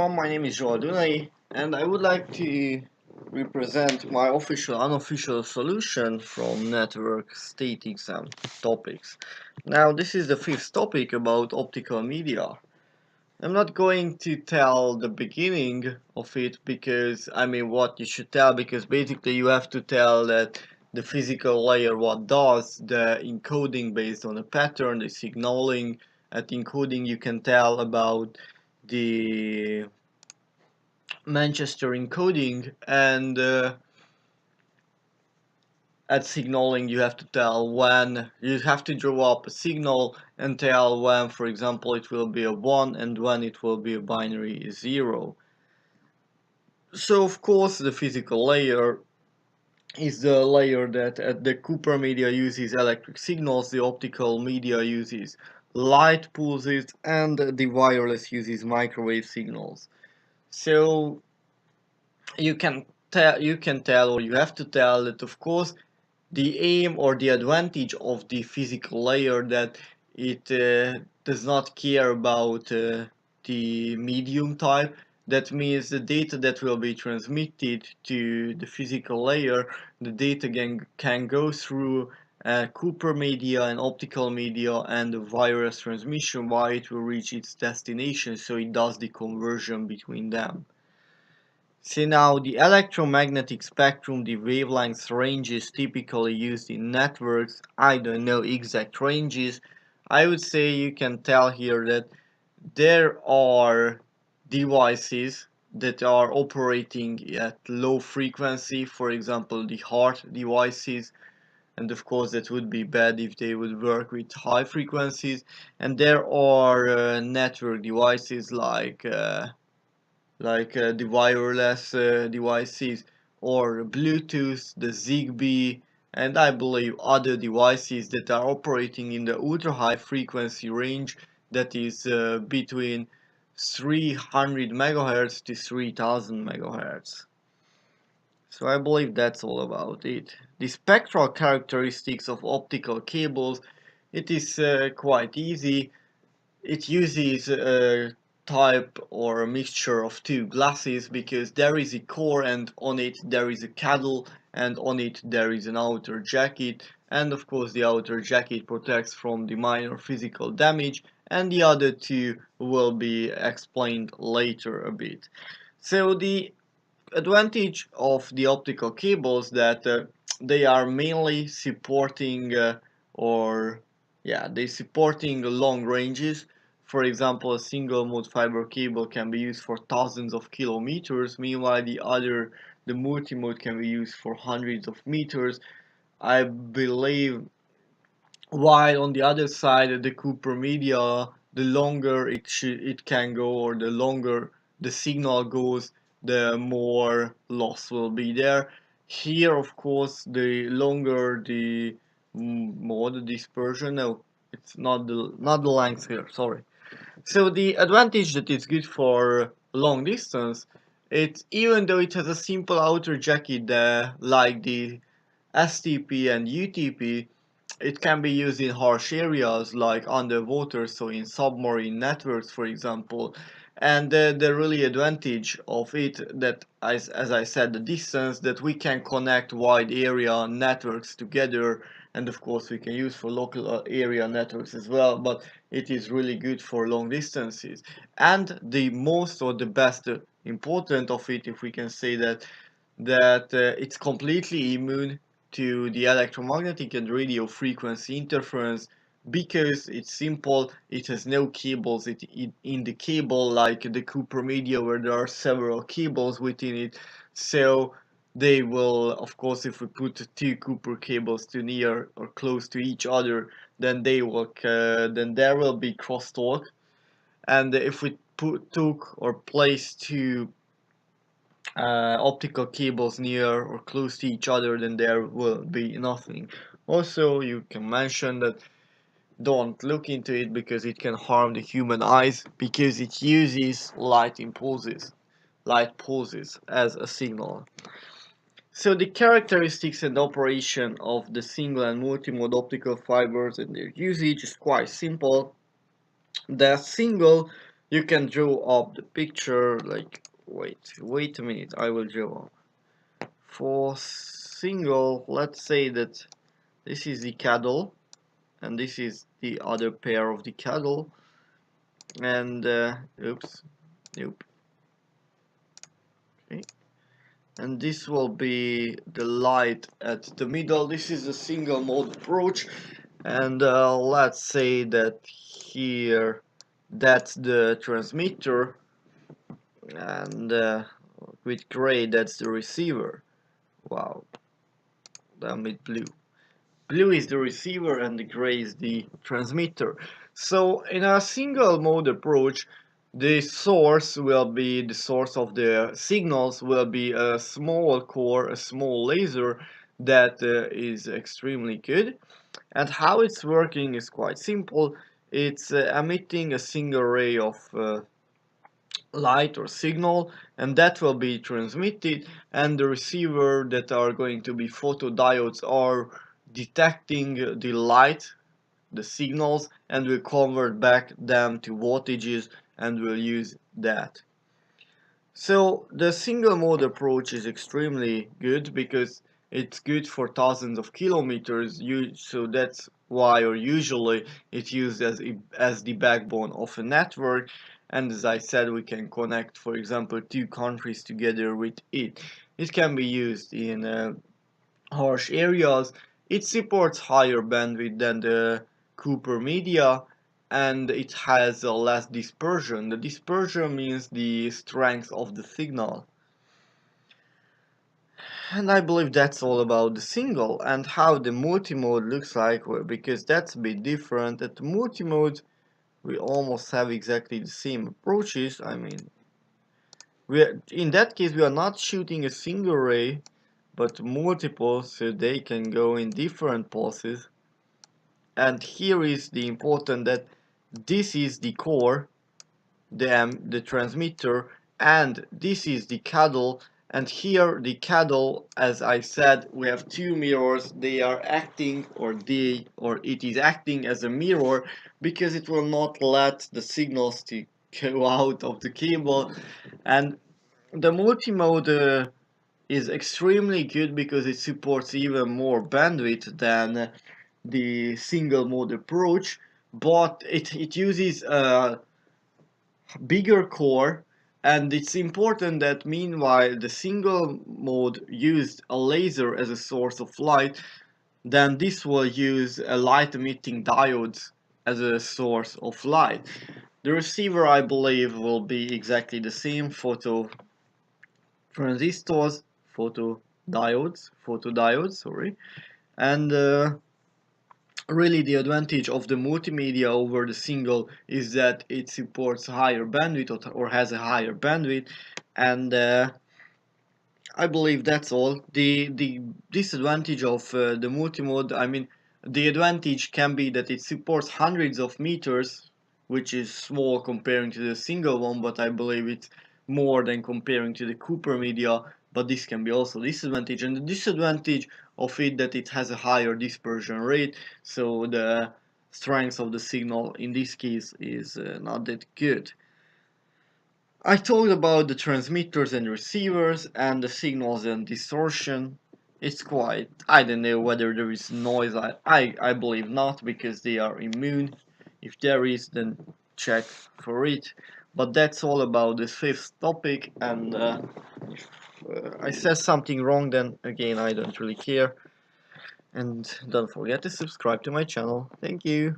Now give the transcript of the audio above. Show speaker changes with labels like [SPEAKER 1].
[SPEAKER 1] everyone, my name is Óbuda and I would like to represent my official unofficial solution from network statics and topics. Now this is the fifth topic about optical media. I'm not going to tell the beginning of it because what you should tell, because basically you have to tell that the physical layer what does, the encoding based on a pattern, the signaling. At encoding you can tell about the Manchester encoding, and at signaling you have to tell when you have to draw up a signal and tell when, for example, it will be a 1 and when it will be a binary 0. So of course the physical layer is the layer that the Cooper media uses electric signals, the optical media uses light pulses, and the wireless uses microwave signals. So you can tell, or you have to tell, that of course the aim or the advantage of the physical layer that it does not care about the medium type. That means the data that will be transmitted to the physical layer, the data can go through Cooper media and optical media and the wireless transmission while it will reach its destination, so it does the conversion between them. See, now the electromagnetic spectrum, the wavelength ranges typically used in networks, I don't know exact ranges. I would say you can tell here that there are devices that are operating at low frequency, for example the heart devices, and of course that would be bad if they would work with high frequencies. And there are network devices like the wireless devices, or Bluetooth, the Zigbee, and I believe other devices that are operating in the ultra high frequency range, that is between 300 megahertz to 3000 megahertz. So I believe that's all about it. The spectral characteristics of optical cables, it is quite easy. It uses a type or a mixture of two glasses, because there is a core and on it there is a cathode, and on it there is an outer jacket, and of course the outer jacket protects from the minor physical damage, and the other two will be explained later a bit. So the advantage of the optical cables that they are mainly supporting or yeah, they supporting long ranges. For example, a single mode fiber cable can be used for thousands of kilometers, meanwhile the multi-mode can be used for hundreds of meters, I believe. While on the other side, the Cooper media, the longer it can go, or the longer the signal goes, the more loss will be there. Here, of course, the longer the more the dispersion. No, it's not the length here. Sorry. So the advantage that it's good for long distance, it's even though it has a simple outer jacket like the STP and UTP, it can be used in harsh areas like underwater, so in submarine networks, for example. And the really advantage of it, that as I said, the distance, that we can connect wide area networks together, and of course we can use for local area networks as well, but it is really good for long distances. And the most, or the best important of it, if we can say that it's completely immune to the electromagnetic and radio frequency interference, because it's simple. It has no cables in the cable like the Cooper media, where there are several cables within it. So they will, of course, if we put two Cooper cables too near or close to each other, then then there will be crosstalk. And if we took or placed two optical cables near or close to each other, then there will be nothing. Also, you can mention that don't look into it because it can harm the human eyes, because it uses light pulses as a signal. So the characteristics and operation of the single and multimode optical fibers and their usage is quite simple. The single, you can draw up the picture. Like, wait a minute, I will draw up. For single, let's say that this is the cattle and this is the other pair of the cattle, and oops, nope, okay, and this will be the light at the middle. This is a single mode approach, and let's say that here that's the transmitter, and with gray that's the receiver. Wow, damn it, blue. Blue is the receiver and the gray is the transmitter. So in a single mode approach, the source will be the source of the signals will be a small core, a small laser that is extremely good. And how it's working is quite simple. It's emitting a single ray of light or signal, and that will be transmitted, and the receiver that are going to be photodiodes are detecting the light, the signals, and will convert back them to voltages and will use that. So the single mode approach is extremely good because it's good for thousands of kilometers. So that's why, or usually, it's used as the backbone of a network. And as I said, we can connect, for example, two countries together with it. It can be used in harsh areas. It supports higher bandwidth than the Cooper media, and it has less dispersion. The dispersion means the strength of the signal. And I believe that's all about the single and how the multimode looks like, because that's a bit different. At multimode, we almost have exactly the same approaches. I mean, in that case, we are not shooting a single ray, but multiple, so they can go in different pulses. And here is the important that this is the core, the transmitter, and this is the cattle. And here the cattle, as I said, we have two mirrors. They are acting, or it is acting as a mirror, because it will not let the signals to go out of the cable. And the multimode is extremely good because it supports even more bandwidth than the single mode approach, but it uses a bigger core, and it's important that meanwhile the single mode used a laser as a source of light, then this will use a light emitting diodes as a source of light. The receiver, I believe, will be exactly the same: photo transistors, photodiodes, sorry. And really the advantage of the multimedia over the single is that it supports higher bandwidth, or has a higher bandwidth. And I believe that's all. The disadvantage of the multimode, I mean, the advantage can be that it supports hundreds of meters, which is small comparing to the single one, but I believe it's more than comparing to the Cooper media. But this can be also disadvantage, and the disadvantage of it that it has a higher dispersion rate, so the strength of the signal in this case is not that good. I talked about the transmitters and receivers and the signals and distortion. It's quite, I don't know whether there is noise. I believe not, because they are immune. If there is, then check for it. But that's all about this fifth topic, and if I said something wrong, then again I don't really care. And don't forget to subscribe to my channel. Thank you.